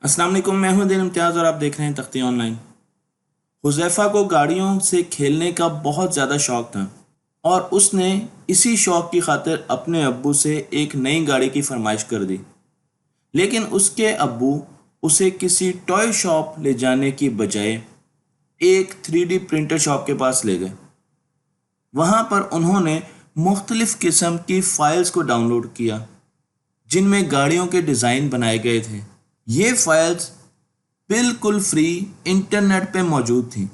अस्सलाम वालेकुम, मैं हूं दिन इम्तियाज़ और आप देख रहे हैं तख्ती ऑनलाइन। हुज़ैफ़ा को गाड़ियों से खेलने का बहुत ज़्यादा शौक़ था और उसने इसी शौक़ की खातिर अपने अब्बू से एक नई गाड़ी की फरमाइश कर दी। लेकिन उसके अब्बू उसे किसी टॉय शॉप ले जाने की बजाय एक 3D प्रिंटर शॉप के पास ले गए। वहाँ पर उन्होंने मुख्तलिफ़ किस्म की फ़ाइल्स को डाउनलोड किया जिनमें गाड़ियों के डिज़ाइन बनाए गए थे। ये फाइल्स बिल्कुल फ्री इंटरनेट पे मौजूद थी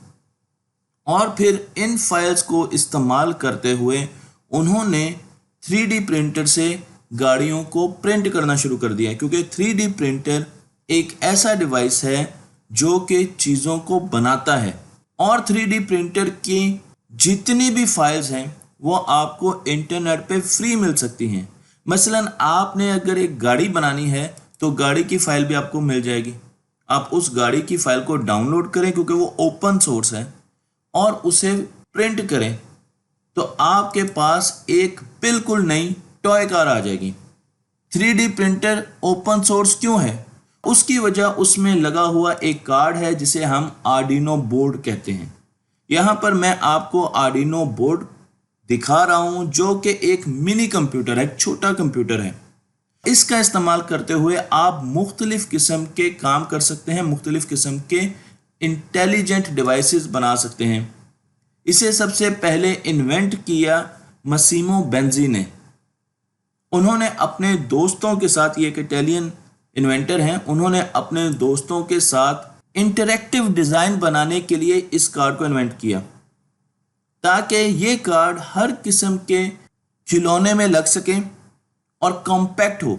और फिर इन फाइल्स को इस्तेमाल करते हुए उन्होंने 3D प्रिंटर से गाड़ियों को प्रिंट करना शुरू कर दिया, क्योंकि 3D प्रिंटर एक ऐसा डिवाइस है जो कि चीज़ों को बनाता है और 3D प्रिंटर की जितनी भी फाइल्स हैं वो आपको इंटरनेट पे फ्री मिल सकती हैं। मसलन आपने अगर एक गाड़ी बनानी है तो गाड़ी की फ़ाइल भी आपको मिल जाएगी। आप उस गाड़ी की फ़ाइल को डाउनलोड करें क्योंकि वो ओपन सोर्स है और उसे प्रिंट करें तो आपके पास एक बिल्कुल नई टॉय कार आ जाएगी। 3D प्रिंटर ओपन सोर्स क्यों है? उसकी वजह उसमें लगा हुआ एक कार्ड है जिसे हम आर्डिनो बोर्ड कहते हैं। यहाँ पर मैं आपको आर्डिनो बोर्ड दिखा रहा हूँ जो कि एक मिनी कंप्यूटर है, एक छोटा कंप्यूटर है। इसका इस्तेमाल करते हुए आप मुख्तलिफ़ किस्म के काम कर सकते हैं, मुख्तलिफ़ किस्म के इंटेलिजेंट डिवाइसेस बना सकते हैं। इसे सबसे पहले इन्वेंट किया मसीमो बेंजी ने। उन्होंने अपने दोस्तों के साथ, ये एक इटालियन इन्वेंटर हैं, उन्होंने अपने दोस्तों के साथ इंटरैक्टिव डिज़ाइन बनाने के लिए इस कार्ड को इन्वेंट किया ताकि ये कार्ड हर किस्म के खिलौने में लग सके और कॉम्पैक्ट हो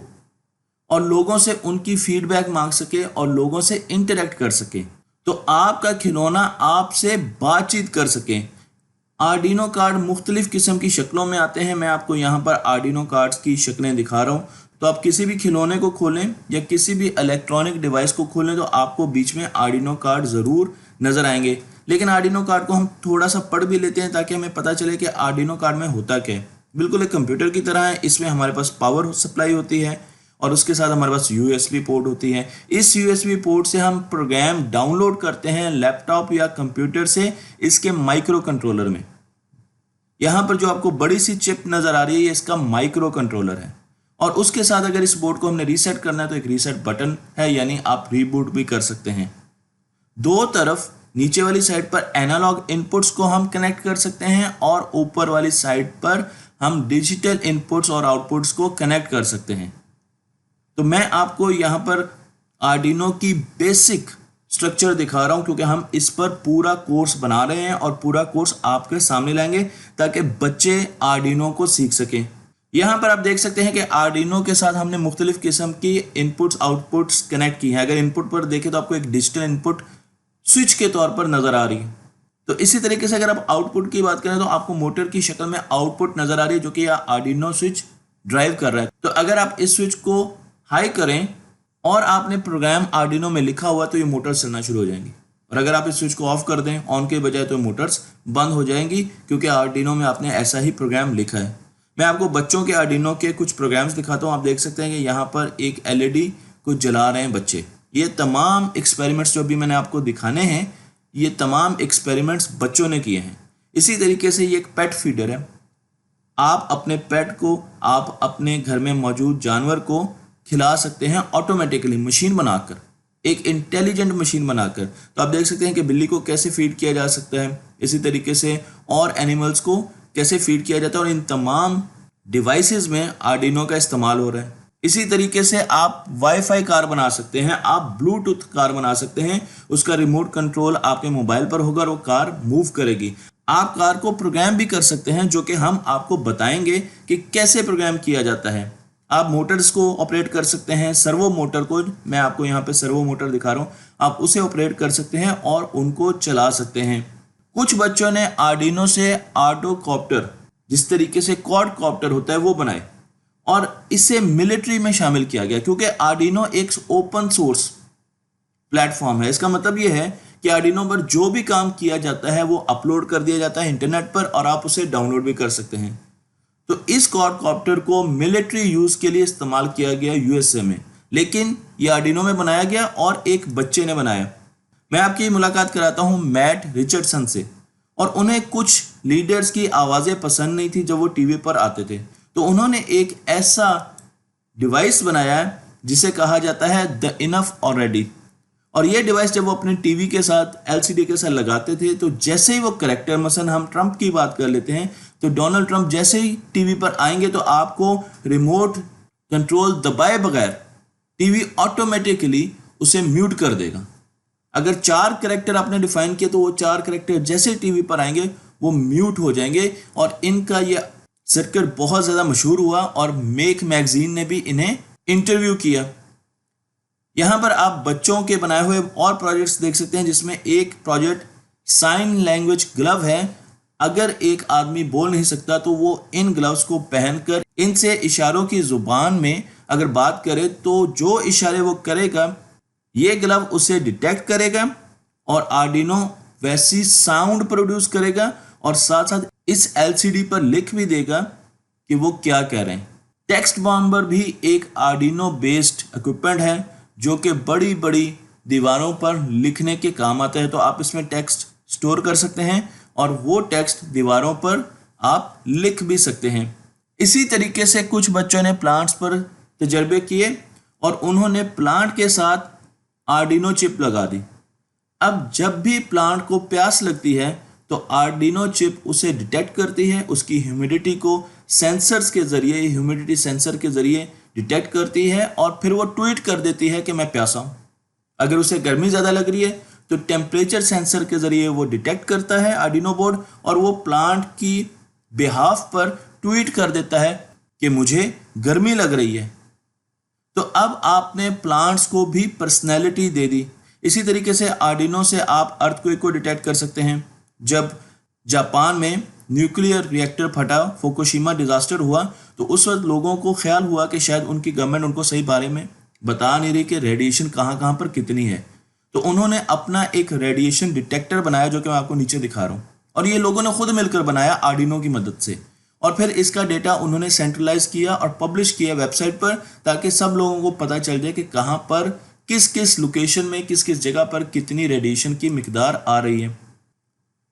और लोगों से उनकी फीडबैक मांग सके और लोगों से इंटरेक्ट कर सके, तो आपका खिलौना आपसे बातचीत कर सके। आर्डिनो कार्ड मुख्तलिफ़ किस्म की शक्लों में आते हैं। मैं आपको यहाँ पर आर्डिनो कार्ड्स की शक्लें दिखा रहा हूँ। तो आप किसी भी खिलौने को खोलें या किसी भी इलेक्ट्रॉनिक डिवाइस को खोलें तो आपको बीच में आर्डिनो कार्ड ज़रूर नज़र आएंगे। लेकिन आर्डिनो कार्ड को हम थोड़ा सा पढ़ भी लेते हैं ताकि हमें पता चले कि आर्डिनो कार्ड में होता क्या है। बिल्कुल एक कंप्यूटर की तरह है। इसमें हमारे पास पावर सप्लाई होती है और उसके साथ हमारे पास USB पोर्ट होती है। इस USB पोर्ट से हम प्रोग्राम डाउनलोड करते हैं लैपटॉप या कंप्यूटर से इसके माइक्रो कंट्रोलर में। यहाँ पर जो आपको बड़ी सी चिप नज़र आ रही है ये इसका माइक्रो कंट्रोलर है और उसके साथ अगर इस बोर्ड को हमने रीसेट करना है तो एक रीसेट बटन है, यानी आप रीबूट भी कर सकते हैं। दो तरफ नीचे वाली साइड पर एनालॉग इनपुट्स को हम कनेक्ट कर सकते हैं और ऊपर वाली साइड पर हम डिजिटल इनपुट्स और आउटपुट्स को कनेक्ट कर सकते हैं। तो मैं आपको यहाँ पर आर्डिनो की बेसिक स्ट्रक्चर दिखा रहा हूँ क्योंकि हम इस पर पूरा कोर्स बना रहे हैं और पूरा कोर्स आपके सामने लाएंगे ताकि बच्चे आर्डिनो को सीख सकें। यहाँ पर आप देख सकते हैं कि आर्डिनो के साथ हमने मुख्तलिफ़ किस्म की इनपुट्स आउटपुट्स कनेक्ट की हैं। अगर इनपुट पर देखें तो आपको एक डिजिटल इनपुट स्विच के तौर पर नज़र आ रही है। तो इसी तरीके से अगर आप आउटपुट की बात करें तो आपको मोटर की शक्ल में आउटपुट नज़र आ रही है जो कि आर्डिनो स्विच ड्राइव कर रहा है। तो अगर आप इस स्विच को हाई करें और आपने प्रोग्राम आर्डिनो में लिखा हुआ तो ये मोटर्स चलना शुरू हो जाएंगी, और अगर आप इस स्विच को ऑफ कर दें ऑन के बजाय तो मोटर्स बंद हो जाएंगी क्योंकि आर्डिनो में आपने ऐसा ही प्रोग्राम लिखा है। मैं आपको बच्चों के आर्डिनो के कुछ प्रोग्राम्स दिखाता हूँ। आप देख सकते हैं कि यहाँ पर एक LED को जला रहे हैं बच्चे। ये तमाम एक्सपेरिमेंट्स जो भी मैंने आपको दिखाने हैं ये तमाम एक्सपेरिमेंट्स बच्चों ने किए हैं। इसी तरीके से ये एक पेट फीडर है। आप अपने पेट को, आप अपने घर में मौजूद जानवर को खिला सकते हैं ऑटोमेटिकली, मशीन बनाकर, एक इंटेलिजेंट मशीन बनाकर। तो आप देख सकते हैं कि बिल्ली को कैसे फीड किया जा सकता है, इसी तरीके से और एनिमल्स को कैसे फीड किया जाता है, और इन तमाम डिवाइसेस में आर्डिनो का इस्तेमाल हो रहा है। इसी तरीके से आप वाईफाई कार बना सकते हैं, आप ब्लूटूथ कार बना सकते हैं। उसका रिमोट कंट्रोल आपके मोबाइल पर होगा और वो कार मूव करेगी। आप कार को प्रोग्राम भी कर सकते हैं जो कि हम आपको बताएंगे कि कैसे प्रोग्राम किया जाता है। आप मोटर्स को ऑपरेट कर सकते हैं, सर्वो मोटर को, मैं आपको यहाँ पे सर्वो मोटर दिखा रहा हूँ, आप उसे ऑपरेट कर सकते हैं और उनको चला सकते हैं। कुछ बच्चों ने आर्डिनो से ऑटोकॉप्टर, जिस तरीके से क्वाड कॉप्टर होता है वो बनाए और इसे मिलिट्री में शामिल किया गया क्योंकि आर्डिनो एक ओपन सोर्स प्लेटफॉर्म है। इसका मतलब ये है कि आर्डिनो पर जो भी काम किया जाता है वो अपलोड कर दिया जाता है इंटरनेट पर और आप उसे डाउनलोड भी कर सकते हैं। तो इस क्वाडकॉप्टर को मिलिट्री यूज़ के लिए इस्तेमाल किया गया USA में, लेकिन ये आर्डिनो में बनाया गया और एक बच्चे ने बनाया। मैं आपकी मुलाकात कराता हूँ मैट रिचर्डसन से। और उन्हें कुछ लीडर्स की आवाज़ें पसंद नहीं थी जब वो टीवी पर आते थे, तो उन्होंने एक ऐसा डिवाइस बनाया है जिसे कहा जाता है द इनफ ऑलरेडी। और ये डिवाइस जब वो अपने टीवी के साथ एलसीडी के साथ लगाते थे तो जैसे ही वो करेक्टर, मसलन हम ट्रंप की बात कर लेते हैं, तो डोनाल्ड ट्रंप जैसे ही टीवी पर आएंगे तो आपको रिमोट कंट्रोल दबाए बगैर टीवी ऑटोमेटिकली उसे म्यूट कर देगा। अगर 4 करेक्टर आपने डिफाइन किए तो वो 4 करेक्टर जैसे टीवी पर आएंगे वो म्यूट हो जाएंगे। और इनका ये सर्किट बहुत ज़्यादा मशहूर हुआ और मेक मैगजीन ने भी इन्हें इंटरव्यू किया। यहाँ पर आप बच्चों के बनाए हुए और प्रोजेक्ट्स देख सकते हैं, जिसमें एक प्रोजेक्ट साइन लैंग्वेज ग्लव है। अगर एक आदमी बोल नहीं सकता तो वो इन ग्लव्स को पहनकर इनसे इशारों की ज़ुबान में अगर बात करे तो जो इशारे वो करेगा ये ग्लव उसे डिटेक्ट करेगा और आर्डिनो वैसी साउंड प्रोड्यूस करेगा और साथ साथ इस एलसीडी पर लिख भी देगा कि वो क्या कह रहे हैं। टेक्स्ट बॉम्बर भी एक आर्डिनो बेस्ड इक्विपमेंट है जो कि बड़ी बड़ी दीवारों पर लिखने के काम आता है। तो आप इसमें टेक्स्ट स्टोर कर सकते हैं और वो टेक्स्ट दीवारों पर आप लिख भी सकते हैं। इसी तरीके से कुछ बच्चों ने प्लांट्स पर तजर्बे किए और उन्होंने प्लांट के साथ आर्डिनो चिप लगा दी। अब जब भी प्लांट को प्यास लगती है तो आर्डिनो चिप उसे डिटेक्ट करती है, उसकी ह्यूमिडिटी को सेंसर्स के ज़रिए, ह्यूमिडिटी सेंसर के ज़रिए डिटेक्ट करती है और फिर वो ट्वीट कर देती है कि मैं प्यासा हूँ। अगर उसे गर्मी ज़्यादा लग रही है तो टेम्परेचर सेंसर के ज़रिए वो डिटेक्ट करता है आर्डिनो बोर्ड और वो प्लांट की बिहाफ पर ट्वीट कर देता है कि मुझे गर्मी लग रही है। तो अब आपने प्लांट्स को भी पर्सनैलिटी दे दी। इसी तरीके से आर्डिनो से आप अर्थक्वेक को डिटेक्ट कर सकते हैं। जब जापान में न्यूक्लियर रिएक्टर फटा, फुकुशिमा डिजास्टर हुआ, तो उस वक्त लोगों को ख्याल हुआ कि शायद उनकी गवर्नमेंट उनको सही बारे में बता नहीं रही कि रेडिएशन कहाँ कहाँ पर कितनी है। तो उन्होंने अपना एक रेडिएशन डिटेक्टर बनाया जो कि मैं आपको नीचे दिखा रहा हूँ, और ये लोगों ने खुद मिलकर बनाया आर्डिनो की मदद से। और फिर इसका डेटा उन्होंने सेंट्रलाइज किया और पब्लिश किया वेबसाइट पर, ताकि सब लोगों को पता चल जाए कि कहाँ पर किस किस लोकेशन में किस किस जगह पर कितनी रेडिएशन की मिकदार आ रही है।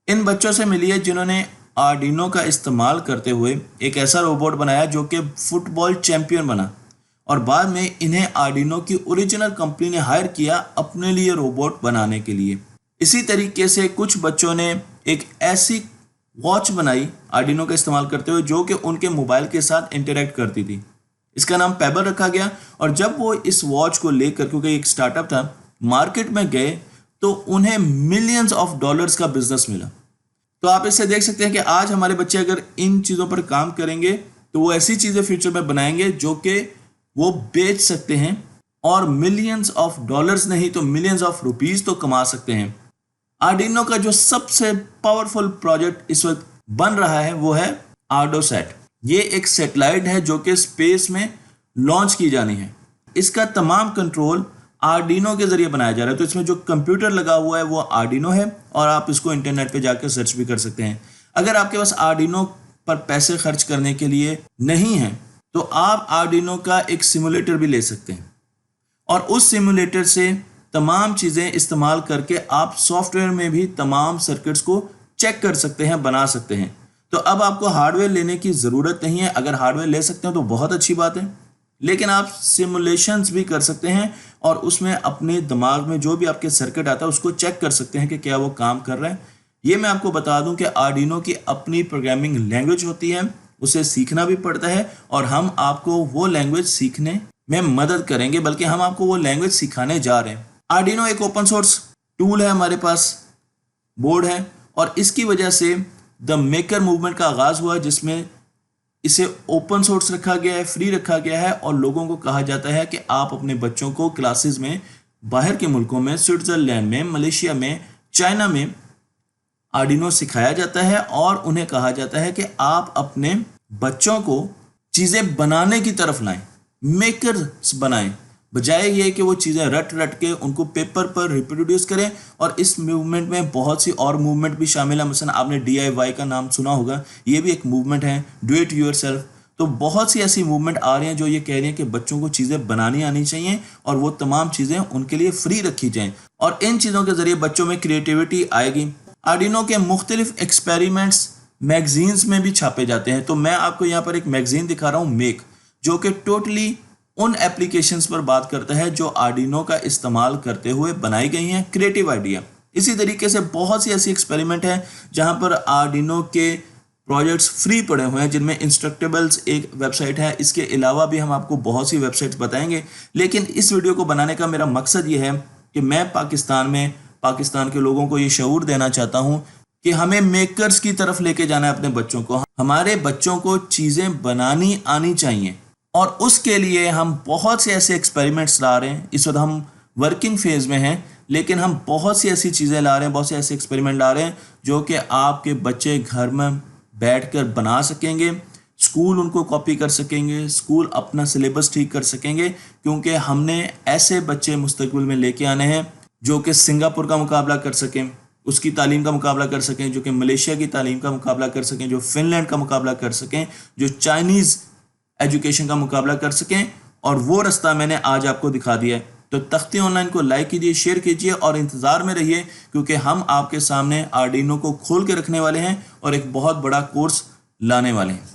इन बच्चों से मिलिए जिन्होंने आर्डिनो का इस्तेमाल करते हुए एक ऐसा रोबोट बनाया जो कि फुटबॉल चैंपियन बना, और बाद में इन्हें आर्डिनो की ओरिजिनल कंपनी ने हायर किया अपने लिए रोबोट बनाने के लिए। इसी तरीके से कुछ बच्चों ने एक ऐसी वॉच बनाई आर्डिनो का इस्तेमाल करते हुए जो कि उनके मोबाइल के साथ इंटरेक्ट करती थी। इसका नाम पेबल रखा गया, और जब वो इस वॉच को लेकर, क्योंकि एक स्टार्टअप था, मार्केट में गए तो उन्हें मिलियंस ऑफ डॉलर्स का बिजनेस मिला। तो आप इससे देख सकते हैं कि आज हमारे बच्चे अगर इन चीज़ों पर काम करेंगे तो वो ऐसी चीज़ें फ्यूचर में बनाएंगे जो कि वो बेच सकते हैं और मिलियंस ऑफ डॉलर्स नहीं तो मिलियंस ऑफ रुपीस तो कमा सकते हैं। आर्डिनो का जो सबसे पावरफुल प्रोजेक्ट इस वक्त बन रहा है वो है आर्डोसैट। ये एक सैटेलाइट है जो कि स्पेस में लॉन्च की जानी है। इसका तमाम कंट्रोल आर्डिनो के जरिए बनाया जा रहा है। तो इसमें जो कंप्यूटर लगा हुआ है वो आर्डिनो है, और आप इसको इंटरनेट पे जाकर सर्च भी कर सकते हैं। अगर आपके पास आर्डिनो पर पैसे खर्च करने के लिए नहीं है तो आप आर्डिनो का एक सिमुलेटर भी ले सकते हैं, और उस सिमुलेटर से तमाम चीज़ें इस्तेमाल करके आप सॉफ्टवेयर में भी तमाम सर्किट्स को चेक कर सकते हैं, बना सकते हैं। तो अब आपको हार्डवेयर लेने की ज़रूरत नहीं है। अगर हार्डवेयर ले सकते हो तो बहुत अच्छी बात है, लेकिन आप सिमुलेशंस भी कर सकते हैं और उसमें अपने दिमाग में जो भी आपके सर्किट आता है उसको चेक कर सकते हैं कि क्या वो काम कर रहा है। ये मैं आपको बता दूं कि आर्डिनो की अपनी प्रोग्रामिंग लैंग्वेज होती है, उसे सीखना भी पड़ता है, और हम आपको वो लैंग्वेज सीखने में मदद करेंगे, बल्कि हम आपको वो लैंग्वेज सिखाने जा रहे हैं। आर्डिनो एक ओपन सोर्स टूल है, हमारे पास बोर्ड है, और इसकी वजह से द मेकर मूवमेंट का आगाज़ हुआ, जिसमें इसे ओपन सोर्स रखा गया है, फ्री रखा गया है, और लोगों को कहा जाता है कि आप अपने बच्चों को क्लासेस में बाहर के मुल्कों में, स्विट्ज़रलैंड में, मलेशिया में, चाइना में आर्डिनो सिखाया जाता है, और उन्हें कहा जाता है कि आप अपने बच्चों को चीज़ें बनाने की तरफ लाएं, मेकर्स बनाएं, बजाय ये कि वो चीज़ें रट रट के उनको पेपर पर रिप्रोड्यूस करें। और इस मूवमेंट में बहुत सी और मूवमेंट भी शामिल है। मसलन आपने DIY का नाम सुना होगा, ये भी एक मूवमेंट है, डू इट योरसेल्फ। तो बहुत सी ऐसी मूवमेंट आ रही हैं जो ये कह रही हैं कि बच्चों को चीज़ें बनानी आनी चाहिए और वो तमाम चीज़ें उनके लिए फ्री रखी जाएं और इन चीज़ों के ज़रिए बच्चों में क्रिएटिविटी आएगी। आर्डिनो के मुख्तलिफ एक्सपेरिमेंट्स मैगजीन्स में भी छापे जाते हैं। तो मैं आपको यहाँ पर एक मैगजीन दिखा रहा हूँ, मेक, जो कि टोटली उन एप्लीकेशंस पर बात करता है जो आर्डिनो का इस्तेमाल करते हुए बनाई गई हैं, क्रिएटिव आइडिया। इसी तरीके से बहुत सी ऐसी एक्सपेरिमेंट हैं जहां पर आर्डिनो के प्रोजेक्ट्स फ्री पड़े हुए हैं, जिनमें इंस्ट्रक्टेबल्स एक वेबसाइट है। इसके अलावा भी हम आपको बहुत सी वेबसाइट्स बताएंगे, लेकिन इस वीडियो को बनाने का मेरा मकसद ये है कि मैं पाकिस्तान के लोगों को ये शऊर देना चाहता हूँ कि हमें मेकर्स की तरफ लेके जाना है अपने बच्चों को। हमारे बच्चों को चीज़ें बनानी आनी चाहिए और उसके लिए हम बहुत से ऐसे एक्सपेरिमेंट्स ला रहे हैं। इस वक्त हम वर्किंग फेज में हैं, लेकिन हम बहुत सी ऐसी चीज़ें ला रहे हैं, बहुत से ऐसे एक्सपेरिमेंट ला रहे हैं जो कि आपके बच्चे घर में बैठकर बना सकेंगे, स्कूल उनको कॉपी कर सकेंगे, स्कूल अपना सिलेबस ठीक कर सकेंगे, क्योंकि हमने ऐसे बच्चे मुस्तकबिल में लेके आने हैं जो कि सिंगापुर का मुकाबला कर सकें, उसकी तालीम का मुकाबला कर सकें, जो कि मलेशिया की तालीम का मुकाबला कर सकें, जो फिनलैंड का मुकाबला कर सकें, जो चाइनीज़ एजुकेशन का मुकाबला कर सकें। और वो रास्ता मैंने आज आपको दिखा दिया है। तो तख्ती ऑनलाइन को लाइक कीजिए, शेयर कीजिए और इंतज़ार में रहिए, क्योंकि हम आपके सामने आर्डिनो को खोल के रखने वाले हैं और एक बहुत बड़ा कोर्स लाने वाले हैं।